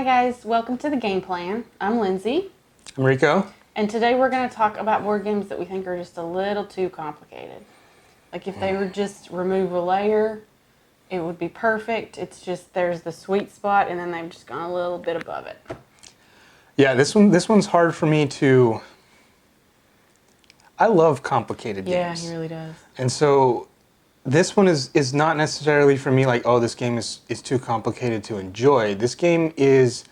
guys, welcome to the Game Plan. I'm Lindsay. I'm Rico. And today we're going to talk about board games that we think are just a little too complicated. Like if they would just remove a layer, it would be perfect. It's just there's the sweet spot and then they've just gone a little bit above it. Yeah, this one's hard for me to... I love complicated games. Yeah, he really does. And so this one is not necessarily for me like, oh, this game is too complicated to enjoy. This game is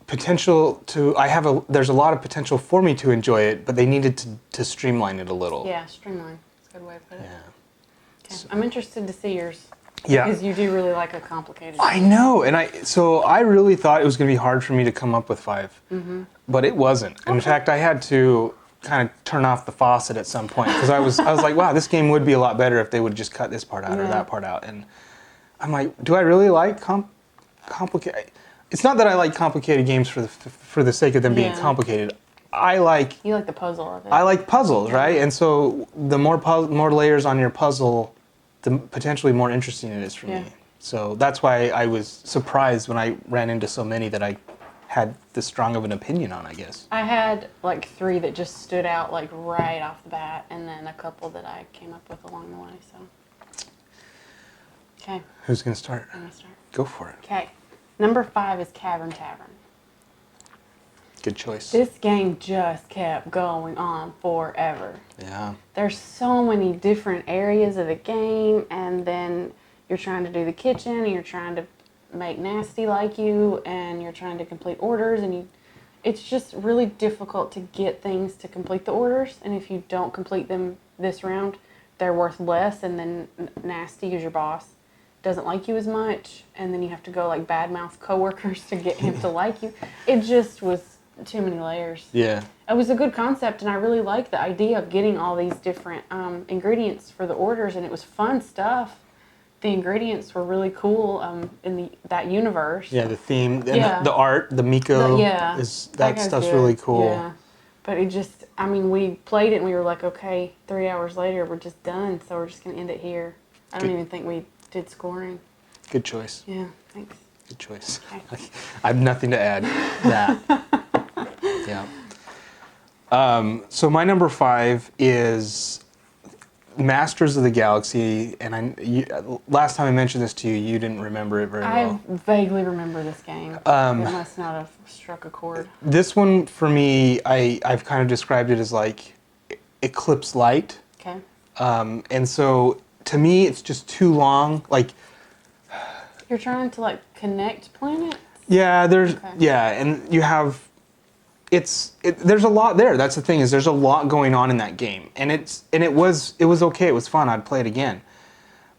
potential to... There's a lot of potential for me to enjoy it, but they needed to streamline it a little. Yeah, streamline. That's a good way to put it. Yeah. Okay. I'm interested to see yours. Yeah. Because you do really like a complicated game. I know, and I really thought it was going to be hard for me to come up with 5, but it wasn't. In fact, I had to kind of turn off the faucet at some point because I was like, wow, this game would be a lot better if they would just cut this part out or that part out. And I'm like, do I really like complicated? It's not that I like complicated games for the sake of them being complicated. You like the puzzle of it. I like puzzles, right? And so the more layers on your puzzle, the potentially more interesting it is for me. So that's why I was surprised when I ran into so many that I had this strong of an opinion on, I guess. I had like 3 that just stood out like right off the bat, and then a couple that I came up with along the way. So, okay. Who's gonna start? I'm gonna start. Go for it. Okay. Number 5 is Cavern Tavern. Good choice. This game just kept going on forever. Yeah. There's so many different areas of the game, and then you're trying to do the kitchen, and you're trying to make Nasty like you, and you're trying to complete orders, and it's just really difficult to get things to complete the orders, and if you don't complete them this round, they're worth less, and then Nasty, who's your boss, doesn't like you as much, and then you have to go like badmouth coworkers to get him to like you. It just was too many layers. Yeah. It was a good concept, and I really liked the idea of getting all these different ingredients for the orders, and it was fun stuff. The ingredients were really cool in that universe. Yeah, the theme, and the art, the Miko, that stuff's really cool. Yeah, but it just, we played it and we were like, okay, 3 hours later, we're just done, so we're just going to end it here. I don't even think we did scoring. Good choice. Yeah, thanks. Good choice. Okay. I have nothing to add to that. Yeah. So my number 5 is Masters of the Galaxy, and last time I mentioned this to you, you didn't remember it very well. I vaguely remember this game. It must not have struck a chord. This one, for me, I've kind of described it as like Eclipse Light. Okay. And so, to me, it's just too long. Like, you're trying to like connect planets? Yeah, and you have... there's a lot there. That's the thing, is there's a lot going on in that game, and it was okay. It was fun. I'd play it again.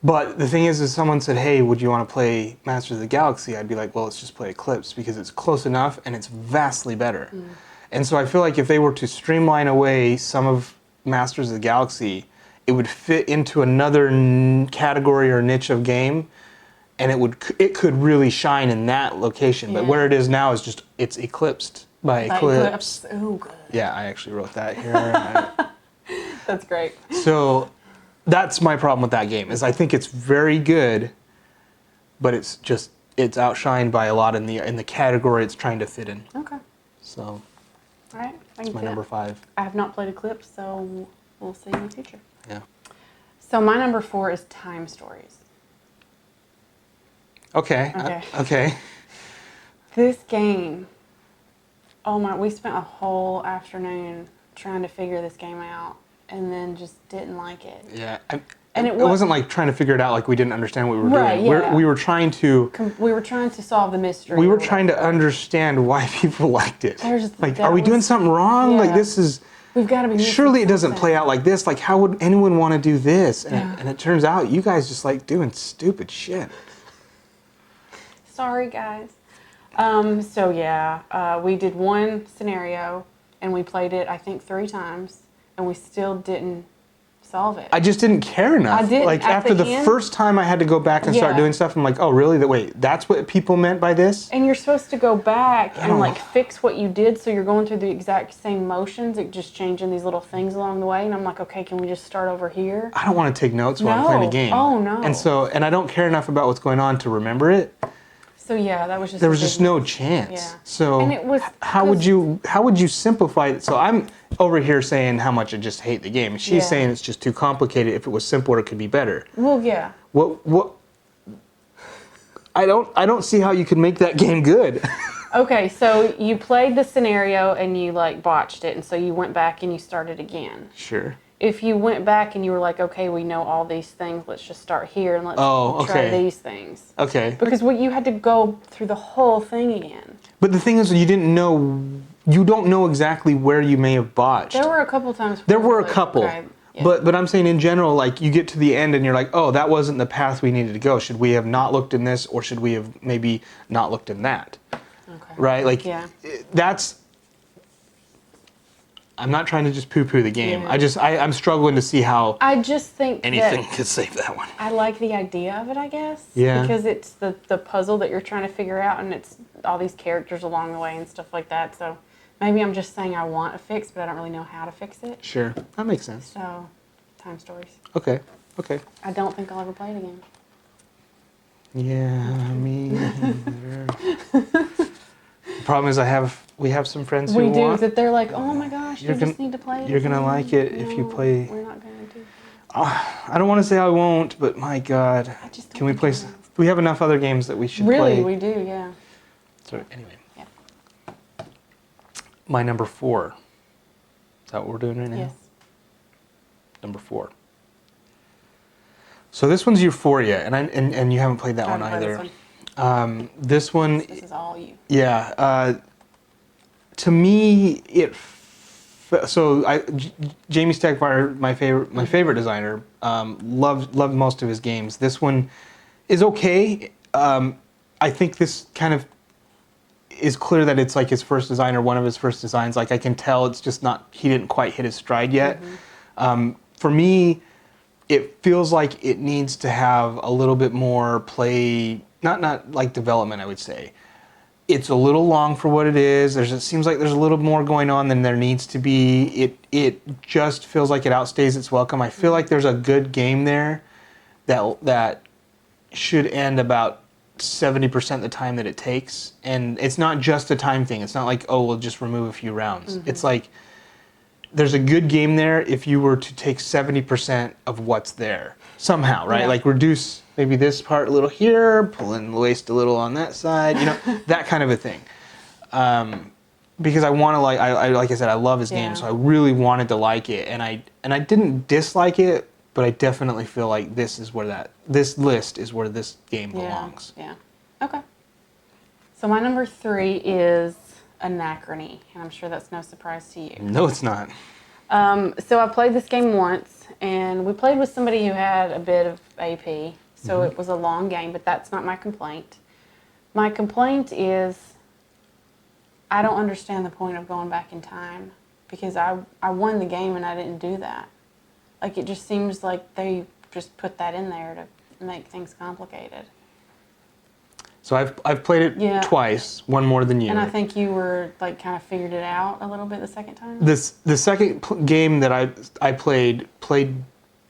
But the thing is, if someone said, "Hey, would you want to play Masters of the Galaxy?" I'd be like, "Well, let's just play Eclipse because it's close enough and it's vastly better." And so I feel like if they were to streamline away some of Masters of the Galaxy, it would fit into another category or niche of game, and it could really shine in that location. But where it is now is just it's eclipsed. By Eclipse. Oh, good. Yeah, I actually wrote that here. That's great. So that's my problem with that game, is I think it's very good, but it's outshined by a lot in the category it's trying to fit in. Okay. So all right. that's my number 5. I have not played Eclipse, so we'll see in the future. Yeah. So my number 4 is Time Stories. Okay. Okay. This game... Oh my, we spent a whole afternoon trying to figure this game out and then just didn't like it. Yeah. And it wasn't like trying to figure it out like we didn't understand what we were doing. Yeah. We were trying to... We were trying to solve the mystery. We were trying to understand why people liked it. Like, are we doing something wrong? Yeah. Like, this is... We've got to be... Surely it doesn't play out like this. Like, how would anyone want to do this? And it turns out you guys just like doing stupid shit. Sorry, guys. We did one scenario and we played it, I think, 3 times, and we still didn't solve it. I just didn't care enough. I didn't. Like, after the first time I had to go back and start doing stuff, I'm like, oh, really? Wait, that's what people meant by this? And you're supposed to go back and like fix what you did, so you're going through the exact same motions, it just changing these little things along the way, and I'm like, okay, can we just start over here? I don't want to take notes while I'm playing a game. Oh, no. And I don't care enough about what's going on to remember it. So yeah, that was just there was just no chance. Yeah. So And it was how would you simplify it? So I'm over here saying how much I just hate the game. She's saying it's just too complicated. If it was simpler, it could be better. Well, yeah. What? I don't see how you could make that game good. Okay, so you played the scenario and you like botched it, and so you went back and you started again. Sure. If you went back and you were like, okay, we know all these things, let's just start here and let's try these things. Okay. Because you had to go through the whole thing again. But the thing is, you don't know exactly where you may have botched. There were a couple times. There were a couple. Okay, yeah. But I'm saying in general, like you get to the end and you're like, oh, that wasn't the path we needed to go. Should we have not looked in this, or should we have maybe not looked in that? Okay. Right? Like that's. I'm not trying to just poo-poo the game. Yeah. I'm struggling to see how. I just think anything could save that one. I like the idea of it, I guess. Yeah. Because it's the puzzle that you're trying to figure out, and it's all these characters along the way and stuff like that. So maybe I'm just saying I want a fix, but I don't really know how to fix it. Sure, that makes sense. So, time stories. Okay. I don't think I'll ever play it again. Yeah, me neither. The problem is we have some friends who we do want. that they're like, oh my gosh, you just need to play it. You're gonna like it if you play. We're not gonna do I don't want to say I won't, but my God, I just don't can we think play? I will. We have enough other games that we should Really, play. we do, yeah. So anyway, Yeah. my number 4. Is that what we're doing right now? Yes. Number 4. So this one's Euphoria, and you haven't played that one Haven't played either. This one. This is all you. Yeah. To me, Jamie Techbar, my favorite designer, loved most of his games. This one is okay. I think this kind of is clear that it's like his first design or one of his first designs. Like I can tell it's just not, he didn't quite hit his stride yet. Mm-hmm. For me, it feels like it needs to have a little bit more play, not like development, I would say. It's a little long for what it is. It seems like there's a little more going on than there needs to be. It just feels like it outstays its welcome. I feel like there's a good game there that should end about 70% of the time that it takes. And it's not just a time thing. It's not like, oh, we'll just remove a few rounds. Mm-hmm. It's like there's a good game there if you were to take 70% of what's there somehow, right? Yeah. Like reduce maybe this part a little here, pull in the waist a little on that side, that kind of a thing. Because I want to like I said, I love his game, so I really wanted to like it, and I didn't dislike it, but I definitely feel like this list is where this game belongs. Yeah. Okay. So my number 3 is Anachrony, and I'm sure that's no surprise to you. No, it's not. So I played this game once, and we played with somebody who had a bit of AP, so it was a long game, but that's not my complaint. My complaint is I don't understand the point of going back in time, because I won the game and I didn't do that. Like, it just seems like they just put that in there to make things complicated. So I've played it twice, one more than you. And I think you were like kind of figured it out a little bit the second time. The second game that I played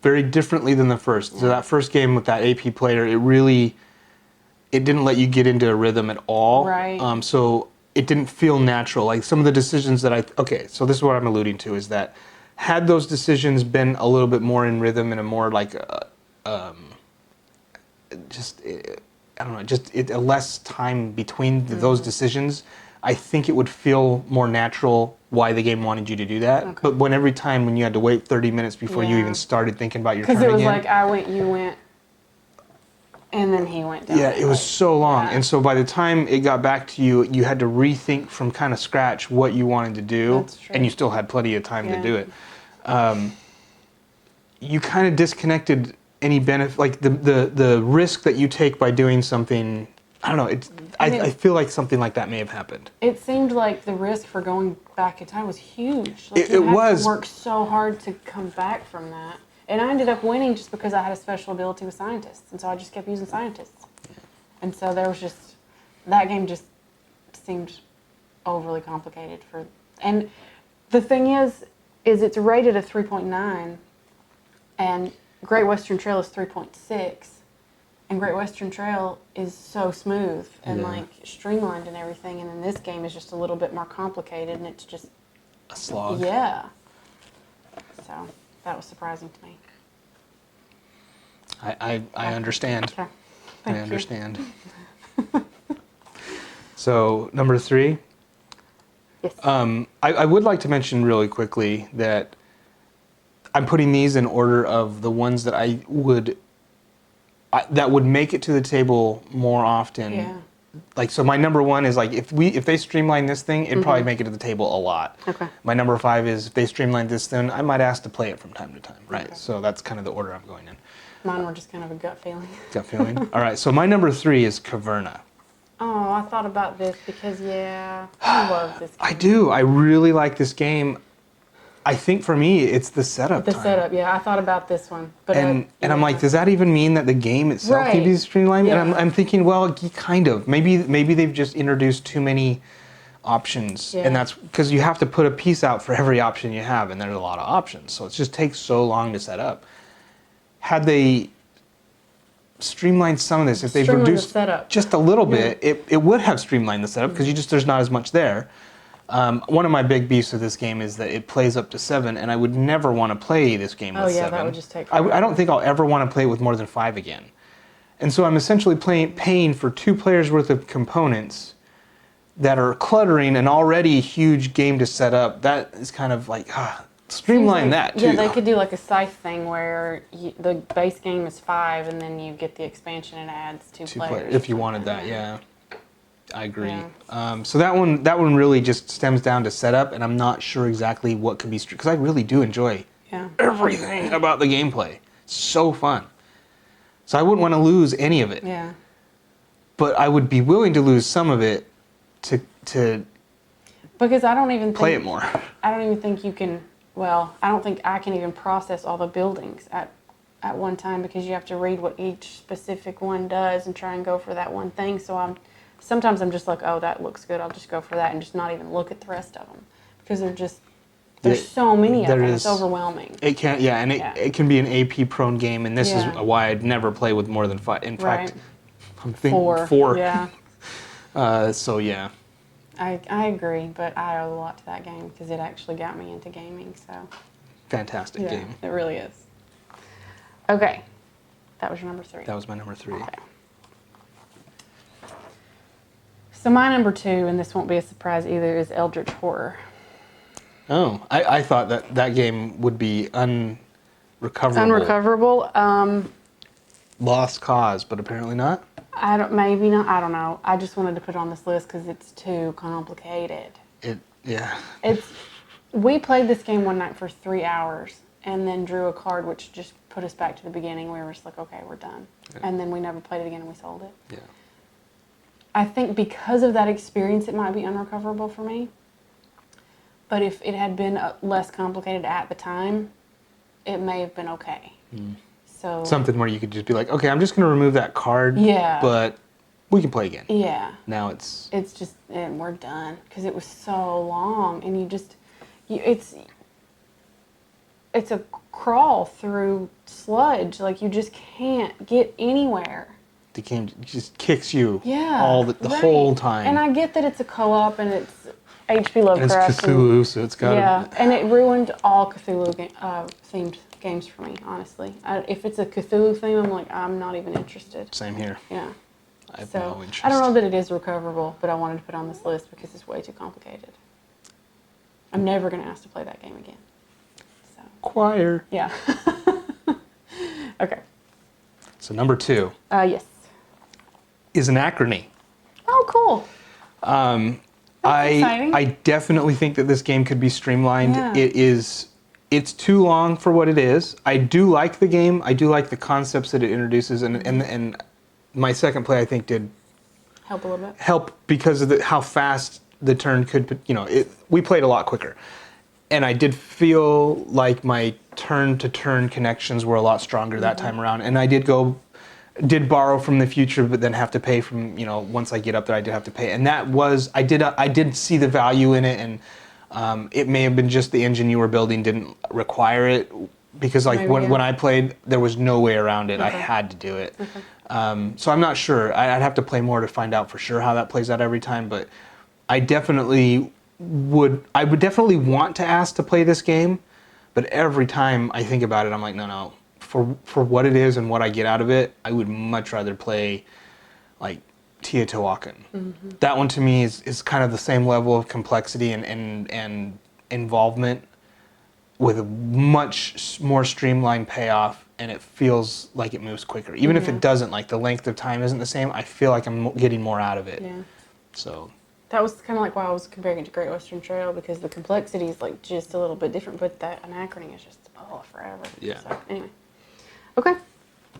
very differently than the first. So that first game with that AP player, it didn't let you get into a rhythm at all. Right. So it didn't feel natural. Like some of the decisions so this is what I'm alluding to, is that had those decisions been a little bit more in rhythm and a more like a less time between those decisions, I think it would feel more natural why the game wanted you to do that. Okay. But every time when you had to wait 30 minutes before you even started thinking about your turn again. Because it was like I went, you went, and then he went down. Yeah, it was so long. Yeah. And so by the time it got back to you, you had to rethink from kind of scratch what you wanted to do. That's true. And you still had plenty of time to do it. You kind of disconnected any benefit, like the risk that you take by doing something. I don't know. I feel like something like that may have happened. It seemed like the risk for going back in time was huge. Like it was. To work so hard to come back from that, and I ended up winning just because I had a special ability with scientists, and so I just kept using scientists. And so there was just that game just seemed overly complicated for. And the thing is it's rated a 3.9, and Great Western Trail is 3.6. And Great Western Trail is so smooth and Yeah. like streamlined and everything, and then this game is just a little bit more complicated, and it's just A slog. yeah. So that was surprising to me. I understand. Okay. I Thank you. understand. So number 3. Yes. I would like to mention really quickly that I'm putting these in order of the ones that that would make it to the table more often. Yeah. Like, so my number 1 is like, if they streamline this thing, it'd probably make it to the table a lot. Okay. My number 5 is if they streamline this thing, I might ask to play it from time to time. Right. Okay. So that's kind of the order I'm going in. Mine were just kind of a gut feeling. Gut feeling. All right. So my number 3 is Caverna. Oh, I thought about this because, yeah, I love this game. I do. I really like this game. I think for me, it's the setup The time. setup, yeah. I thought about this one. But And I'm yeah. like, does that even mean that the game itself Right. can be streamlined? Yeah. And I'm thinking, well, kind of. Maybe they've just introduced too many options. Yeah. And that's because you have to put a piece out for every option you have, and there's a lot of options. So it just takes so long to set up. Had they streamlined some of this, if they've Streamline the reduced setup. just a little bit, it would have streamlined the setup because there's not as much there. One of my big beefs with this game is that it plays up to 7, and I would never want to play this game with 7. that would just take I don't think I'll ever want to play it with more than 5 again. And so I'm essentially paying for 2 players worth of components that are cluttering an already huge game to set up. That is kind of like, streamline that too. Yeah, they could do like a scythe thing where the base game is 5, and then you get the expansion and adds 2 players. If you wanted that, yeah. I agree. Yeah. So that one really just stems down to setup, and I'm not sure exactly what could be because I really do enjoy Yeah. everything about the gameplay. It's so fun. So I wouldn't want to lose any of it. Yeah. But I would be willing to lose some of it to Because I don't even play think, it more. I don't even think you can. Well, I don't think I can even process all the buildings at one time because you have to read what each specific one does and try and go for that one thing. So sometimes I'm just like, oh, that looks good. I'll just go for that and just not even look at the rest of them because there's so many of them. It's overwhelming. It can, yeah, and it can be an AP prone game, and this is why I'd never play with more than 5. In fact, I'm thinking 4. Yeah. So yeah. I agree, but I owe a lot to that game because it actually got me into gaming. So Fantastic game. it really is. Okay, that was your number 3. That was my number 3. Okay. So my number 2, and this won't be a surprise either, is Eldritch Horror. Oh, I thought that game would be unrecoverable. Unrecoverable. Lost cause, but apparently not. Maybe not. I don't know. I just wanted to put it on this list because it's too complicated. We played this game one night for 3 hours and then drew a card which just put us back to the beginning. We were just like, okay, we're done. Yeah. And then we never played it again and we sold it. Yeah. I think because of that experience, it might be unrecoverable for me. But if it had been less complicated at the time, it may have been okay. So something where you could just be like, okay, I'm just going to remove that card. Yeah. But we can play again. Yeah. Now it's just, and we're done because it was so long, and it's a crawl through sludge. Like you just can't get anywhere. The game just kicks you the right. whole time. And I get that it's a co-op and it's H.P. Lovecraft. And it's Cthulhu, so it's got and it ruined all Cthulhu themed games for me, honestly. If it's a Cthulhu theme, I'm like, I'm not even interested. Same here. Yeah. I have no interest. I don't know that it is recoverable, but I wanted to put it on this list because it's way too complicated. I'm never going to ask to play that game again. So. Choir. Yeah. Okay. So number 2. Yes. Is Anachrony. Oh, cool. I definitely think that this game could be streamlined. Yeah. It's too long for what it is. I do like the game. I do like the concepts that it introduces, and my second play I think did help a little bit. Help because of how fast the turn could. We played a lot quicker, and I did feel like my turn-to-turn connections were a lot stronger that time around. And I did borrow from the future, but then have to pay from, once I get up there, I did have to pay. And that was, I did see the value in it, and it may have been just the engine you were building didn't require it, because like Maybe, when I played, there was no way around it. I had to do it. So I'm not sure. I'd have to play more to find out for sure how that plays out every time. But I definitely would. I would definitely want to ask to play this game. But every time I think about it, I'm like, no. For what it is and what I get out of it, I would much rather play like Teotihuacan. That one to me is kind of the same level of complexity and involvement with a much more streamlined payoff, and it feels like it moves quicker. Even if it doesn't, like the length of time isn't the same, I feel like I'm getting more out of it. Yeah. So that was kind of like why I was comparing it to Great Western Trail, because the complexity is like just a little bit different, but that anachrony is just forever. Yeah. So anyway, okay,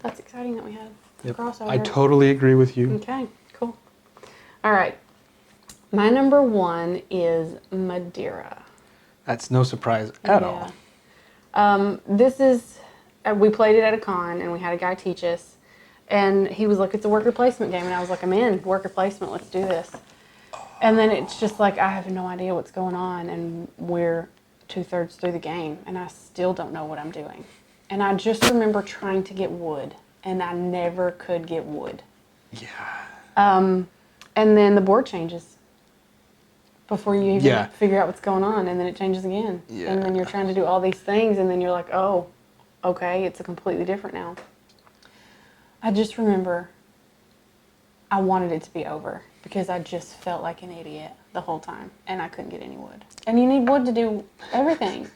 that's exciting that we had a crossover. I totally agree with you. Okay, cool. All right, my number 1 is Madeira. That's no surprise at all. This is, we played it at a con, and we had a guy teach us, and he was like, it's a worker placement game, and I was like, I'm in, worker placement, let's do this. And then it's just like, I have no idea what's going on, and we're 2/3 through the game, and I still don't know what I'm doing. And I just remember trying to get wood, and I never could get wood. Yeah. And then the board changes before you even figure out what's going on, and then it changes again. Yeah. And then you're trying to do all these things, and then you're like, oh, okay, it's a completely different now. I just remember I wanted it to be over because I just felt like an idiot the whole time, and I couldn't get any wood. And you need wood to do everything.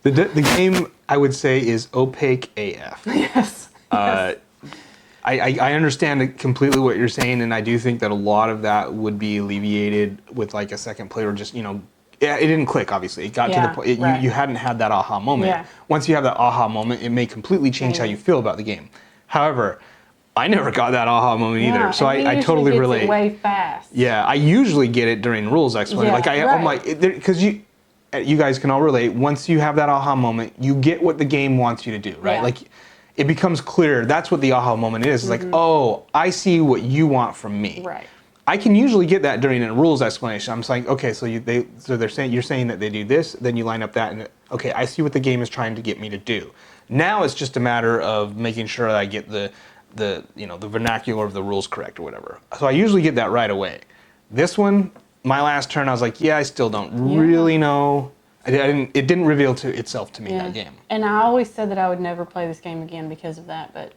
The game, I would say, is opaque AF. Yes. I understand completely what you're saying, and I do think that a lot of that would be alleviated with like a second play, or just, it didn't click, obviously. It got to the point, you hadn't had that aha moment. Yeah. Once you have that aha moment, it may completely change how you feel about the game. However, I never got that aha moment either, so I totally relate. It way fast. Yeah, I usually get it during rules explanation. I'm like, because you guys can all relate. Once you have that aha moment, you get what the game wants you to do, right? Yeah. Like, it becomes clear. That's what the aha moment is. It's like, oh, I see what you want from me. Right. I can usually get that during a rules explanation. I'm just like, okay, so you're saying that they do this, then you line up that, and okay, I see what the game is trying to get me to do. Now it's just a matter of making sure that I get the vernacular of the rules correct or whatever. So I usually get that right away. This one, my last turn, I was like, I still don't really know. It didn't reveal to itself to me that game. And I always said that I would never play this game again because of that, but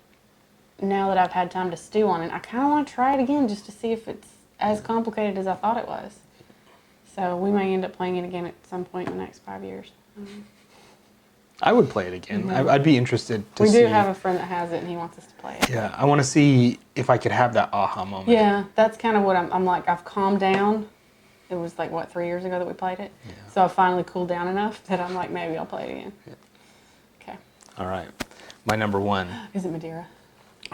now that I've had time to stew on it, I kind of want to try it again just to see if it's as complicated as I thought it was. So we may end up playing it again at some point in the next 5 years. I would play it again. I'd be interested to see. We do have a friend that has it, and he wants us to play it. Yeah, I want to see if I could have that aha moment. Yeah, that's kind of what I'm like. I've calmed down. It was like, 3 years ago that we played it? Yeah. So I finally cooled down enough that I'm like, maybe I'll play it again. Yeah. Okay. All right. My number 1. Is it Madeira?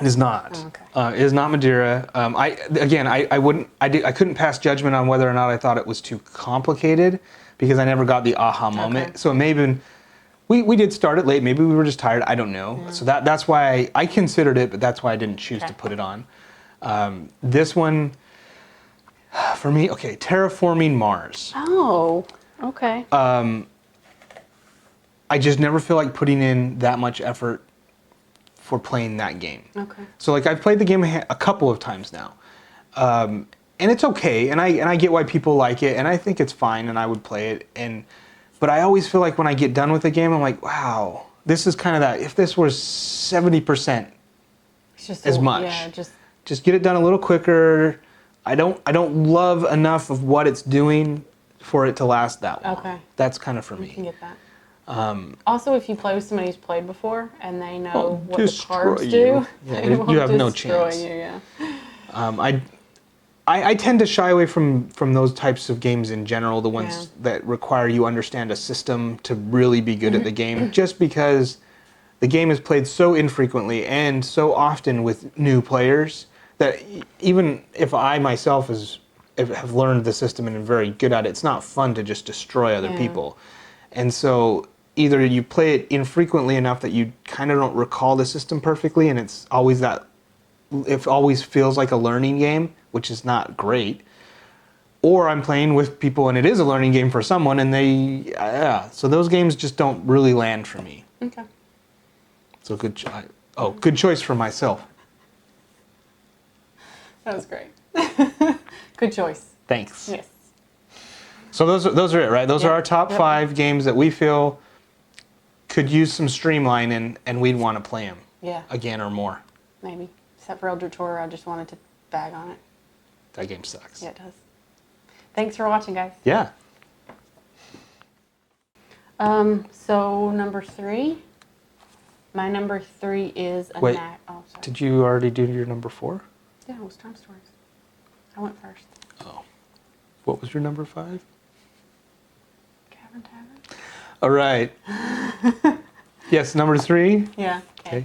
It is not. Oh, okay. It is not Madeira. I couldn't pass judgment on whether or not I thought it was too complicated because I never got the aha moment. Okay. So it may have been, we did start it late. Maybe we were just tired. I don't know. Yeah. So that's why I considered it, but that's why I didn't choose to put it on. This one, for me, Terraforming Mars. Oh, okay. I just never feel like putting in that much effort for playing that game. Okay. So like I've played the game a couple of times now, and it's okay, and I get why people like it, and I think it's fine, and I would play it, but I always feel like when I get done with the game, I'm like, wow, this is kind of that. If this was 70% as much, just get it done a little quicker. I don't love enough of what it's doing for it to last that long. Okay. That's kind of for me. You can get that. Also, if you play with somebody who's played before and they know what the cards do, you have no chance. I tend to shy away from those types of games in general, the ones that require you understand a system to really be good at the game, just because the game is played so infrequently and so often with new players that even if I myself have learned the system and am very good at it, it's not fun to just destroy other people. And so either you play it infrequently enough that you kind of don't recall the system perfectly, and it always feels like a learning game, which is not great, or I'm playing with people and it is a learning game for someone, and so those games just don't really land for me. Okay. So good choice for myself. That was great. Good choice. Thanks. Yes. So those are it, right? Those are Yep. our top Yep. 5 games that we feel could use some streamlining, and we'd want to play them Yeah. again or more. Maybe. Except for Eldritch Horror, I just wanted to bag on it. That game sucks. Yeah, it does. Thanks for watching, guys. Yeah. So number 3. My number 3 is a Wait. Oh, sorry. Did you already do your number 4? Yeah, it was Time Stories. I went first. Oh. What was your number 5? Cavern Tavern. All right. Yes, number 3. Yeah. Okay.